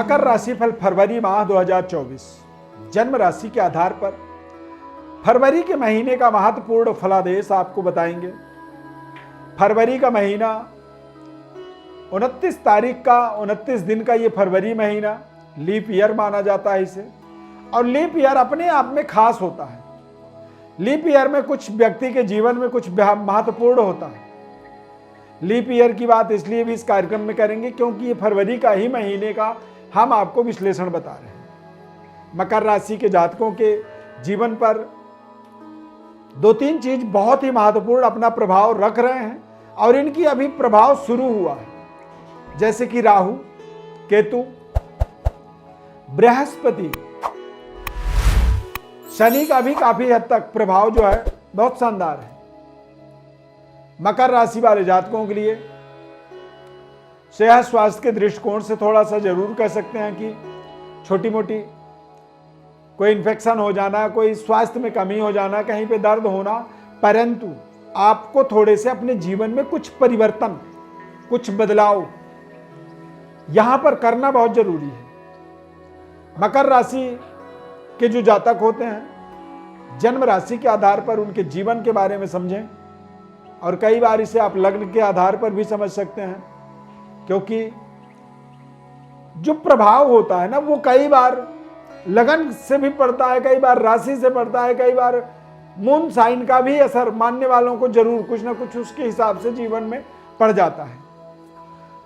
मकर राशि फल फरवरी माह 2024 जन्म राशि के आधार पर फरवरी के महीने का महत्वपूर्ण फलादेश आपको बताएंगे। फरवरी का महीना 29 तारीख का 29 दिन का ये फरवरी महीना लीप ईयर माना जाता है इसे, और लीप ईयर अपने आप में खास होता है। लीप ईयर में कुछ व्यक्ति के जीवन में कुछ महत्वपूर्ण होता है। लीप ईयर की बात इसलिए भी इस कार्यक्रम में करेंगे क्योंकि ये फरवरी का ही महीने का हम आपको विश्लेषण बता रहे हैं। मकर राशि के जातकों के जीवन पर 2-3 चीज बहुत ही महत्वपूर्ण अपना प्रभाव रख रहे हैं और इनकी अभी प्रभाव शुरू हुआ है, जैसे कि राहु, केतु, बृहस्पति, शनि का भी काफी हद तक प्रभाव जो है बहुत शानदार है। मकर राशि वाले जातकों के लिए सेहत स्वास्थ्य के दृष्टिकोण से थोड़ा सा जरूर कह सकते हैं कि छोटी मोटी कोई इन्फेक्शन हो जाना, कोई स्वास्थ्य में कमी हो जाना, कहीं पे दर्द होना, परंतु आपको थोड़े से अपने जीवन में कुछ परिवर्तन, कुछ बदलाव यहां पर करना बहुत जरूरी है। मकर राशि के जो जातक होते हैं, जन्म राशि के आधार पर उनके जीवन के बारे में समझें, और कई बार इसे आप लग्न के आधार पर भी समझ सकते हैं, क्योंकि जो प्रभाव होता है ना वो कई बार लगन से भी पड़ता है, कई बार राशि से पड़ता है, कई बार मून साइन का भी असर मानने वालों को जरूर कुछ ना कुछ उसके हिसाब से जीवन में पड़ जाता है।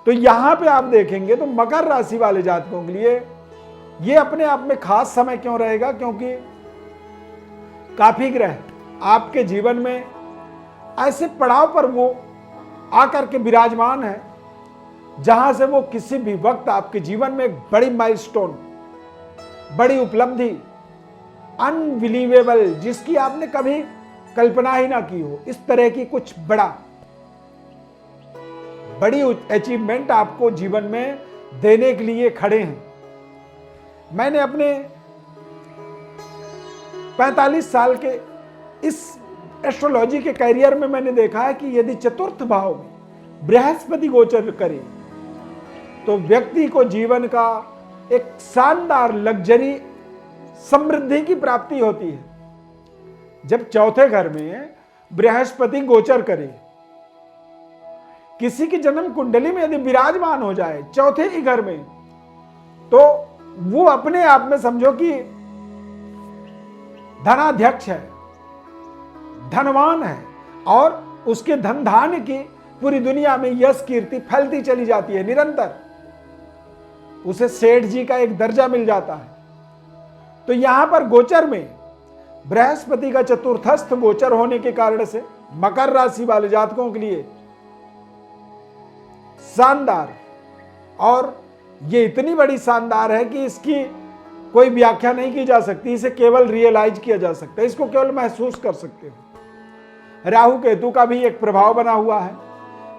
तो यहां पे आप देखेंगे तो मकर राशि वाले जातकों के लिए ये अपने आप में खास समय क्यों रहेगा, क्योंकि काफी ग्रह आपके जीवन में ऐसे पड़ाव पर वो आकर के विराजमान है जहां से वो किसी भी वक्त आपके जीवन में एक बड़ी माइलस्टोन, बड़ी उपलब्धि, अनबिलीवेबल, जिसकी आपने कभी कल्पना ही ना की हो, इस तरह की कुछ बड़ी अचीवमेंट आपको जीवन में देने के लिए खड़े हैं। मैंने अपने 45 साल के इस एस्ट्रोलॉजी के करियर में मैंने देखा है कि यदि चतुर्थ भाव में बृहस्पति गोचर करे तो व्यक्ति को जीवन का एक शानदार लग्जरी समृद्धि की प्राप्ति होती है। जब चौथे घर में बृहस्पति गोचर करे, किसी की जन्म कुंडली में यदि विराजमान हो जाए चौथे ही घर में, तो वो अपने आप में समझो कि धनाध्यक्ष है, धनवान है, और उसके धन धान्य की पूरी दुनिया में यश कीर्ति फैलती चली जाती है निरंतर। उसे सेठ जी का एक दर्जा मिल जाता है। तो यहां पर गोचर में बृहस्पति का चतुर्थस्थ गोचर होने के कारण से मकर राशि वाले जातकों के लिए शानदार, और ये इतनी बड़ी शानदार है कि इसकी कोई व्याख्या नहीं की जा सकती, इसे केवल रियलाइज किया जा सकता है, इसको केवल महसूस कर सकते हो। राहु केतु का भी एक प्रभाव बना हुआ है।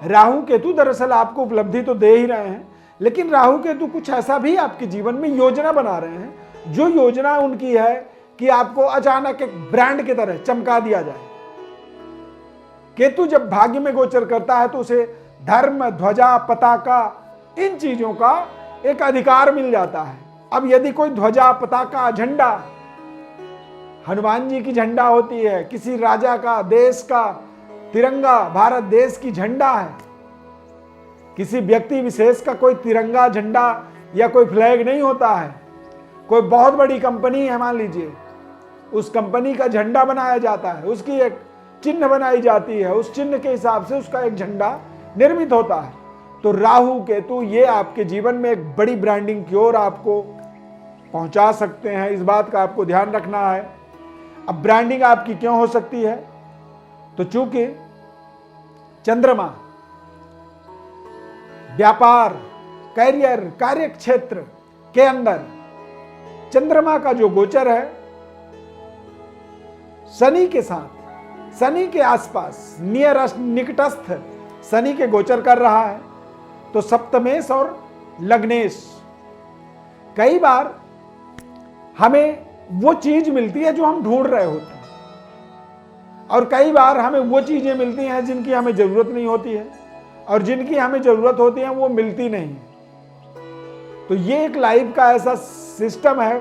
राहु केतु दरअसल आपको उपलब्धि तो दे ही रहे हैं, लेकिन राहु केतु कुछ ऐसा भी आपके जीवन में योजना बना रहे हैं, जो योजना उनकी है कि आपको अचानक एक ब्रांड की तरह चमका दिया जाए। केतु जब भाग्य में गोचर करता है तो उसे धर्म, ध्वजा, पताका, इन चीजों का एक अधिकार मिल जाता है। अब यदि कोई ध्वजा, पताका, झंडा, हनुमान जी की झंडा होती है, किसी राजा का, देश का तिरंगा, भारत देश की झंडा है, किसी व्यक्ति विशेष का कोई तिरंगा झंडा या कोई फ्लैग नहीं होता है, कोई बहुत बड़ी कंपनी है मान लीजिए, उस कंपनी का झंडा बनाया जाता है, उसकी एक चिन्ह बनाई जाती है, उस चिन्ह के हिसाब से उसका एक झंडा निर्मित होता है। तो राहु केतु ये आपके जीवन में एक बड़ी ब्रांडिंग की ओर आपको पहुंचा सकते हैं, इस बात का आपको ध्यान रखना है। अब ब्रांडिंग आपकी क्यों हो सकती है, तो चूंकि चंद्रमा व्यापार, कैरियर, कार्य क्षेत्र के अंदर चंद्रमा का जो गोचर है शनि के साथ, शनि के आसपास, नियरेस्ट, निकटस्थ शनि के गोचर कर रहा है, तो सप्तमेश और लग्नेश, कई बार हमें वो चीज मिलती है जो हम ढूंढ रहे होते हैं, और कई बार हमें वो चीजें मिलती हैं जिनकी हमें जरूरत नहीं होती है, और जिनकी हमें जरूरत होती है वो मिलती नहीं। तो ये एक लाइफ का ऐसा सिस्टम है,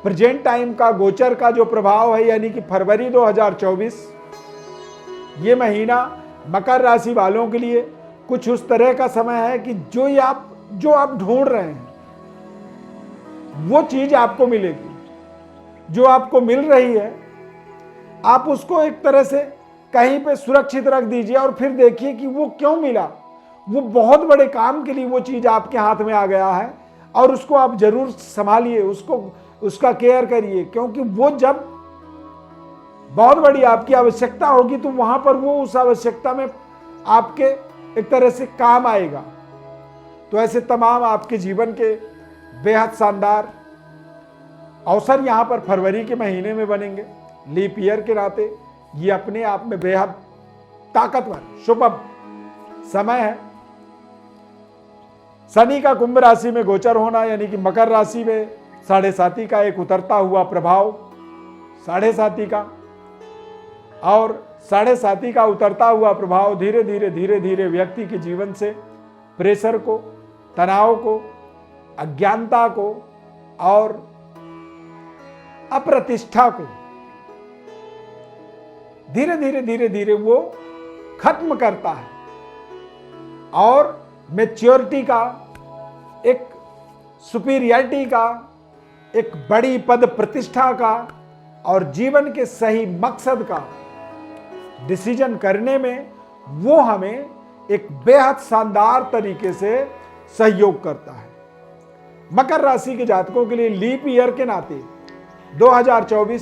प्रेजेंट टाइम का गोचर का जो प्रभाव है, यानी कि फरवरी 2024 ये महीना मकर राशि वालों के लिए कुछ उस तरह का समय है कि जो आप ढूंढ रहे हैं वो चीज आपको मिलेगी। जो आपको मिल रही है आप उसको एक तरह से कहीं पे सुरक्षित रख दीजिए और फिर देखिए कि वो क्यों मिला। वो बहुत बड़े काम के लिए वो चीज आपके हाथ में आ गया है और उसको आप जरूर संभालिए, उसका केयर करिए, क्योंकि वो जब बहुत बड़ी आपकी आवश्यकता होगी तो वहां पर वो उस आवश्यकता में आपके एक तरह से काम आएगा। तो ऐसे तमाम आपके जीवन के बेहद शानदार अवसर यहां पर फरवरी के महीने में बनेंगे। लीप ईयर के नाते ये अपने आप में बेहद ताकतवर शुभ समय है। शनि का कुंभ राशि में गोचर होना, यानी कि मकर राशि में 7.5 का एक उतरता हुआ प्रभाव 7.5 का, और 7.5 का उतरता हुआ प्रभाव धीरे धीरे व्यक्ति के जीवन से प्रेशर को, तनाव को, अज्ञानता को और अप्रतिष्ठा को धीरे धीरे वो खत्म करता है और मैच्योरिटी का, एक सुपीरियरिटी का, एक बड़ी पद प्रतिष्ठा का और जीवन के सही मकसद का डिसीजन करने में वो हमें एक बेहद शानदार तरीके से सहयोग करता है। मकर राशि के जातकों के लिए लीप ईयर के नाते 2024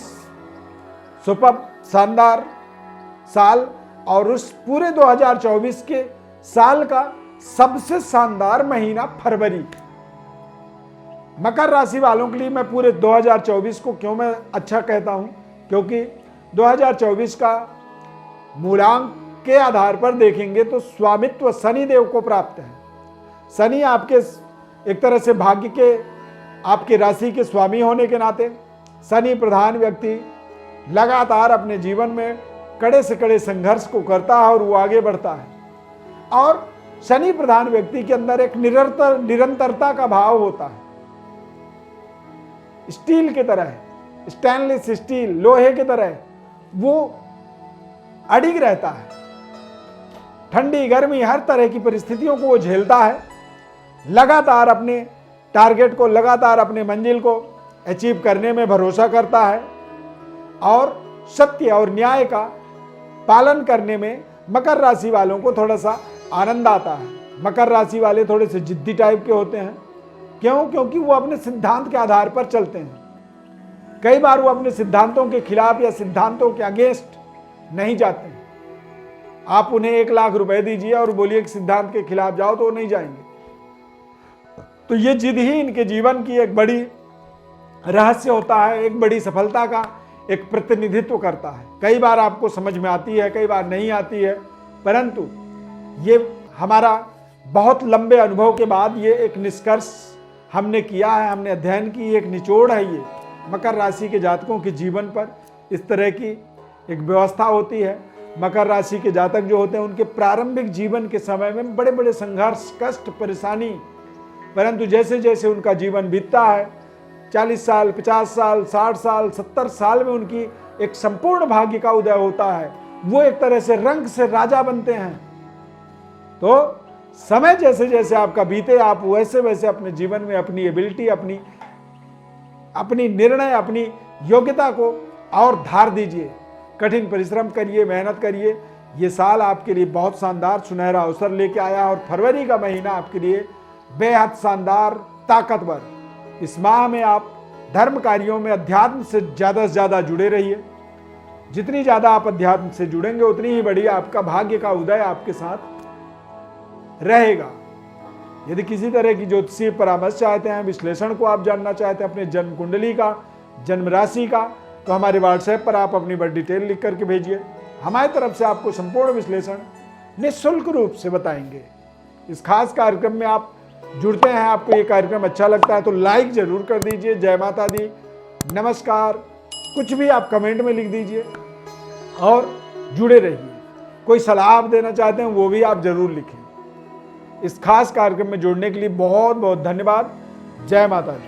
सुपर शानदार साल और उस पूरे 2024 के साल का सबसे शानदार महीना फरवरी। मकर राशि वालों के लिए मैं पूरे 2024 को क्यों मैं अच्छा कहता हूं, क्योंकि 2024 का मूलांक के आधार पर देखेंगे तो स्वामित्व शनि देव को प्राप्त है। शनि आपके एक तरह से भाग्य के, आपके राशि के स्वामी होने के नाते शनि प्रधान व्यक्ति लगातार अपने जीवन में कड़े से कड़े संघर्ष को करता है और वो आगे बढ़ता है। और शनि प्रधान व्यक्ति के अंदर एक निरंतरता का भाव होता है। स्टील की तरह, स्टेनलेस स्टील, लोहे की तरह वो अडिग रहता है। ठंडी गर्मी हर तरह की परिस्थितियों को वो झेलता है, लगातार अपने टारगेट को, लगातार अपने मंजिल को अचीव करने में भरोसा करता है और सत्य और न्याय का पालन करने में मकर राशि वालों को थोड़ा सा आनंद आता है। मकर राशि वाले थोड़े से जिद्दी टाइप के होते हैं। क्यों? क्योंकि वो अपने सिद्धांत के आधार पर चलते हैं। कई बार वो अपने सिद्धांतों के खिलाफ या सिद्धांतों के अगेंस्ट नहीं जाते हैं। आप उन्हें 1 लाख रुपए दीजिए और बोलिए कि सिद्धांत के खिलाफ जाओ तो वो नहीं जाएंगे। तो ये जिद ही इनके जीवन की एक बड़ी रहस्य होता है, एक बड़ी सफलता का एक प्रतिनिधित्व करता है। कई बार आपको समझ में आती है, कई बार नहीं आती है, परंतु ये हमारा बहुत लंबे अनुभव के बाद ये एक निष्कर्ष हमने किया है, हमने अध्ययन की एक निचोड़ है। ये मकर राशि के जातकों के जीवन पर इस तरह की एक व्यवस्था होती है। मकर राशि के जातक जो होते हैं उनके प्रारंभिक जीवन के समय में बड़े बड़े संघर्ष, कष्ट, परेशानी, परंतु जैसे जैसे उनका जीवन बीतता है, 40 साल, 50 साल, 60 साल, 70 साल में उनकी एक संपूर्ण भाग्य का उदय होता है। वो एक तरह से रंग से राजा बनते हैं। तो समय जैसे जैसे आपका बीते, आप वैसे वैसे अपने जीवन में अपनी एबिलिटी, अपनी निर्णय, अपनी योग्यता को और धार दीजिए। कठिन परिश्रम करिए, मेहनत करिए। ये साल आपके लिए बहुत शानदार सुनहरा अवसर लेके आया और फरवरी का महीना आपके लिए बेहद शानदार, ताकतवर। इस माह में आप धर्म कार्यों में अध्यात्म से ज़्यादा जुड़े रहिए। जितनी ज़्यादा आप अध्यात्म से जुड़ेंगे उतनी ही बड़ी आपका भाग्य का उदय आपके साथ रहेगा। यदि किसी तरह की ज्योतिषीय परामर्श चाहते हैं, विश्लेषण को आप जानना चाहते हैं अपने जन्म कुंडली का, जन्म राशि का, तो हमारे व्हाट्सएप पर आप अपनी बड़ी डिटेल लिख करके भेजिए। हमारी तरफ से आपको संपूर्ण विश्लेषण निःशुल्क रूप से बताएंगे। इस खास कार्यक्रम में आप जुड़ते हैं, आपको ये कार्यक्रम अच्छा लगता है तो लाइक जरूर कर दीजिए। जय माता दी, नमस्कार, कुछ भी आप कमेंट में लिख दीजिए और जुड़े रहिए। कोई सलाह आप देना चाहते हैं वो भी आप जरूर लिखें। इस खास कार्यक्रम में जुड़ने के लिए बहुत बहुत धन्यवाद। जय माता दी।